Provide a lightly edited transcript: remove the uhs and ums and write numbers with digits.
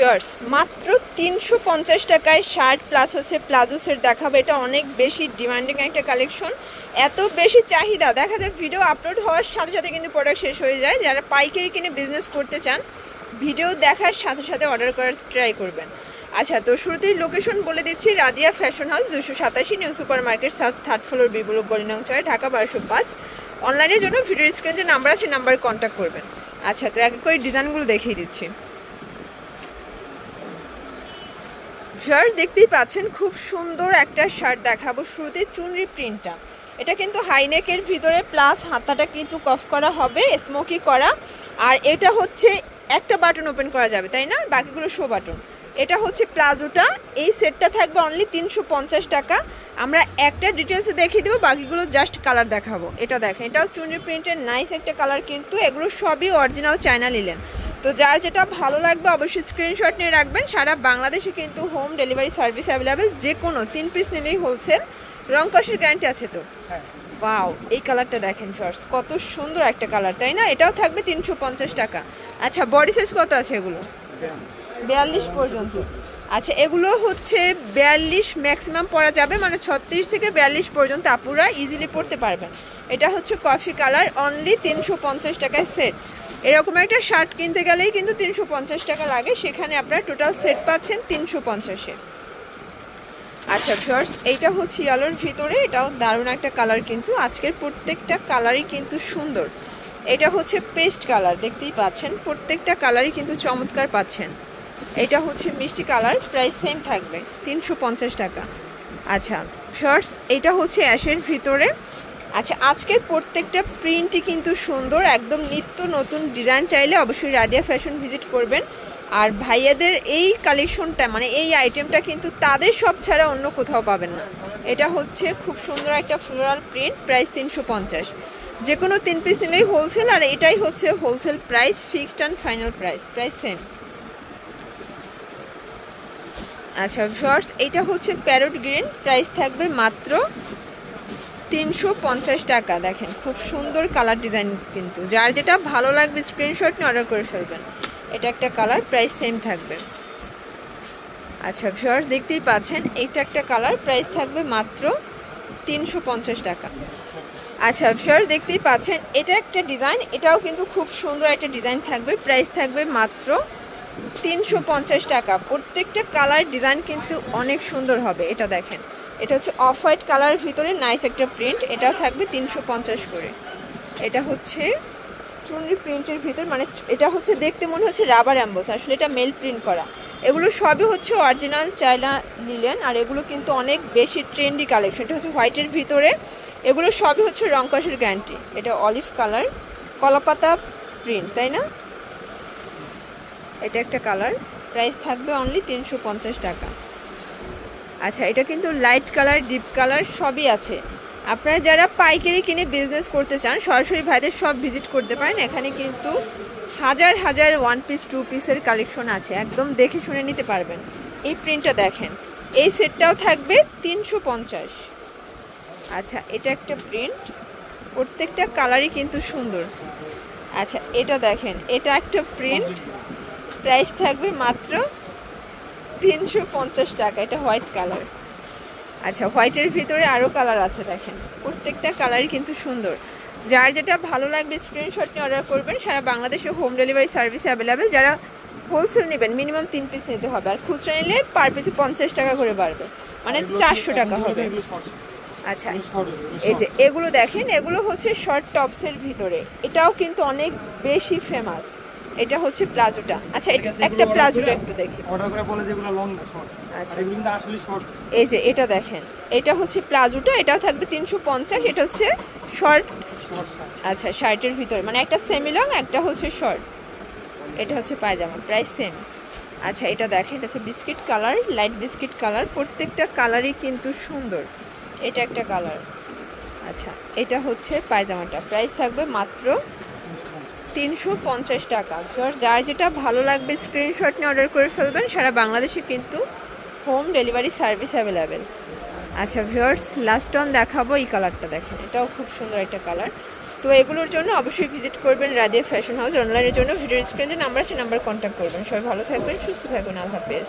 শিওর্স মাত্র 350 টাকায় shirt plus হচ্ছে প্লাজো সেট দেখাবো। এটা অনেক বেশি ডিমান্ডিং একটা কালেকশন, এত বেশি চাহিদা, দেখা যায় ভিডিও আপলোড হওয়ার সাথে সাথে কিন্তু প্রোডাক্ট শেষ হয়ে যায়। যারা পাইকারি কিনে বিজনেস করতে চান ভিডিও দেখার সাথে সাথে অর্ডার করার ট্রাই করবেন। আচ্ছা, তো শুরুতেই লোকেশন বলে দিচ্ছি, Radia fashion house 287 new super market south 3rd floor বিবুলক গলিনং 6 ঢাকা 1205। অনলাইনের জন্য ভিডিওর স্ক্রিনে যে নাম্বার আছে নাম্বারে কন্ট্যাক্ট করবেন। আচ্ছা, তো এক করে ডিজাইনগুলো দেখিয়ে দিচ্ছি। শার্ট দেখতেই পাচ্ছেন, খুব সুন্দর একটা শার্ট দেখাবো। শুরুতে চুনরি প্রিন্টটা, এটা কিন্তু হাইনেকের ভিতরে প্লাস হাতাটা কিন্তু কফ করা হবে, স্মোকি করা। আর এটা হচ্ছে একটা বাটন ওপেন করা যাবে, তাই না, বাকিগুলো শো বাটন। এটা হচ্ছে প্লাজোটা, এই সেটটা থাকবে অনলি 350 টাকা। আমরা একটা ডিটেলসে দেখিয়ে দেবো, বাকিগুলো জাস্ট কালার দেখাবো। এটা দেখেন, এটাও চুনরি প্রিন্টের নাইস একটা কালার, কিন্তু এগুলো সবই অরিজিনাল চায়না লিলেন। তো যার যেটা ভালো লাগবে অবশ্যই স্ক্রিনশট নিয়ে রাখবেন। সারা বাংলাদেশে কিন্তু হোম ডেলিভারি সার্ভিস অ্যাভেলেবেল, যে কোনো 3 পিস নিলেই হোলসেল, রং কষের গ্যারান্টি আছে। তো ওয়াও, এই কালারটা দেখেন শর্টস, কত সুন্দর একটা কালার, তাই না? এটাও থাকবে 350 টাকা। আচ্ছা, বডি সাইজ কত আছে এগুলো? 42 পর্যন্ত। আচ্ছা, এগুলো হচ্ছে 42 ম্যাক্সিমাম পরা যাবে, মানে 36 থেকে 42 পর্যন্ত আপুরা ইজিলি পরতে পারবেন। এটা হচ্ছে কফি কালার, অনলি 350 টাকায় সেট। এরকম একটা শার্ট কিনতে গেলেই কিন্তু 350 টাকা লাগে, সেখানে আপনারা টোটাল সেট পাচ্ছেন 350-এ। আচ্ছা ভিউয়ার্স, এইটা হচ্ছে ইয়েলোর ভিতরে, এটাও দারুণ একটা কালার, কিন্তু আজকের প্রত্যেকটা কালারই কিন্তু সুন্দর। এটা হচ্ছে পেস্ট কালার, দেখতেই পাচ্ছেন প্রত্যেকটা কালারই কিন্তু চমৎকার পাচ্ছেন। এটা হচ্ছে মিষ্টি কালার, প্রাইস সেম থাকবে 350 টাকা। আচ্ছা ভিউয়ার্স, এটা হচ্ছে অ্যাশের ভিতরে। আচ্ছা, আজকের প্রত্যেকটা প্রিন্টই কিন্তু সুন্দর, একদম নিত্য নতুন ডিজাইন। চাইলে অবশ্যই রাদিয়া ফ্যাশন ভিজিট করবেন। আর ভাইয়াদের এই কালেকশনটা, মানে এই আইটেমটা কিন্তু তাদের সব ছাড়া অন্য কোথাও পাবেন না। এটা হচ্ছে খুব সুন্দর একটা ফ্লোরাল প্রিন্ট, প্রাইস 350। যে কোনো 3 পিস নিলেই হোলসেল, আর এটাই হচ্ছে wholesale price, fixed and final price same. আচ্ছা ভিউয়ার্স, এটা হচ্ছে প্যারট গ্রিন, প্রাইস থাকবে মাত্র 350 টাকা। দেখেন খুব সুন্দর কালার ডিজাইন, কিন্তু যার যেটা ভালো লাগবে স্ক্রিনশট নিয়ে অর্ডার করে ফেলবেন। এটা একটা কালার, প্রাইস সেম থাকবে। আচ্ছা ভিউয়ার্স, দেখতেই পাচ্ছেন এটা একটা কালার, প্রাইস থাকবে মাত্র 350 টাকা। আচ্ছা ভিউয়ার্স, দেখতেই পাচ্ছেন এটা একটা ডিজাইন, এটাও কিন্তু খুব সুন্দর একটা ডিজাইন থাকবে, প্রাইস থাকবে মাত্র 350 টাকা। প্রত্যেকটা কালার ডিজাইন কিন্তু অনেক সুন্দর হবে। এটা দেখেন, এটা হচ্ছে অফ হোয়াইট কালারের ভিতরে নাইস একটা প্রিন্ট, এটাও থাকবে 350 করে। এটা হচ্ছে চুনরি প্রিন্টের ভিতর, মানে এটা হচ্ছে দেখতে মনে হচ্ছে রাবার অ্যাম্বোস, আসলে এটা মেল প্রিন্ট করা। এগুলো সবই হচ্ছে অরিজিনাল চায়না লিলেন, আর এগুলো কিন্তু অনেক বেশি ট্রেন্ডি কালেকশন। এটা হচ্ছে হোয়াইটের ভিতরে, এগুলো সবই হচ্ছে রং কষের গ্যারান্টি। এটা অলিভ কালার, কলাপাতা প্রিন্ট, তাই না? এটা একটা কালার, প্রাইস থাকবে অনলি 350 টাকা। আচ্ছা, এটা কিন্তু লাইট কালার, ডিপ কালার সবই আছে। আপনারা যারা পাইকারি কিনে বিজনেস করতে চান সরাসরি ভাইদের সব ভিজিট করতে পারেন। এখানে কিন্তু হাজার হাজার 1 পিস 2 পিসের কালেকশন আছে, একদম দেখে শুনে নিতে পারবেন। এই প্রিন্টটা দেখেন, এই সেটটাও থাকবে 350। আচ্ছা, এটা একটা প্রিন্ট, প্রত্যেকটা কালারই কিন্তু সুন্দর। আচ্ছা, এটা দেখেন, এটা একটা প্রিন্ট, প্রাইস থাকবে মাত্র 350 টাকা। এটা হোয়াইট কালার। আচ্ছা, হোয়াইটের ভিতরে আরও কালার আছে, দেখেন প্রত্যেকটা কালারই কিন্তু সুন্দর। যার যেটা ভালো লাগবে স্ক্রিনশট নিয়ে অর্ডার করবেন। সারা বাংলাদেশে হোম ডেলিভারি সার্ভিস অ্যাভেলেবেল। যারা হোলসেল নেবেন মিনিমাম 3 পিস নিতে হবে, আর খুচরা নিলে পার পিসে 50 টাকা করে বাড়বে, মানে 400 টাকা হবে। আচ্ছা, এই যে এগুলো দেখেন, এগুলো হচ্ছে শর্ট টপসের ভিতরে, এটাও কিন্তু অনেক বেশি ফেমাস। এটা হচ্ছে প্লাজোটা। আচ্ছা, একটা প্লাজোটা একটু দেখি, অর্ডার করে বলে যেগুলো লং না শর্ট। আচ্ছা, এগুলো কিন্তু আসলে শর্ট। এই যে এটা দেখেন, এটা হচ্ছে প্লাজোটা, এটাও থাকবে 350। এটা হচ্ছে শর্ট। আচ্ছা, শার্টের ভিতরে, মানে একটা সেমি লং, একটা হচ্ছে শর্ট। এটা হচ্ছে পায়জামা, প্রাইস সেম। আচ্ছা, এটা দেখেন, এটা হচ্ছে biscuit colour, light biscuit colour, প্রত্যেকটা কালারই কিন্তু সুন্দর। এটা একটা কালার। আচ্ছা, এটা হচ্ছে পায়জামাটা, প্রাইস থাকবে মাত্র 350 টাকা। যার যেটা ভালো লাগবে স্ক্রিনশট নিয়ে অর্ডার করে ফেলবেন। সারা বাংলাদেশে কিন্তু হোম ডেলিভারি সার্ভিস অ্যাভেলেবেল। আচ্ছা ভিউয়ার্স, লাস্ট অন দেখাবো এই কালারটা, দেখেন এটাও খুব সুন্দর একটা কালার, তো এগুলোর জন্য অবশ্যই ভিজিট করবেন রাদিয়া ফ্যাশন হাউস। অনলাইনের জন্য ভিডিওর স্ক্রিনে যে নাম্বার আছে নাম্বার কন্ট্যাক্ট করবেন। সবাই ভালো থাকবেন, সুস্থ থাকবেন, আল্লাহ হাফেজ।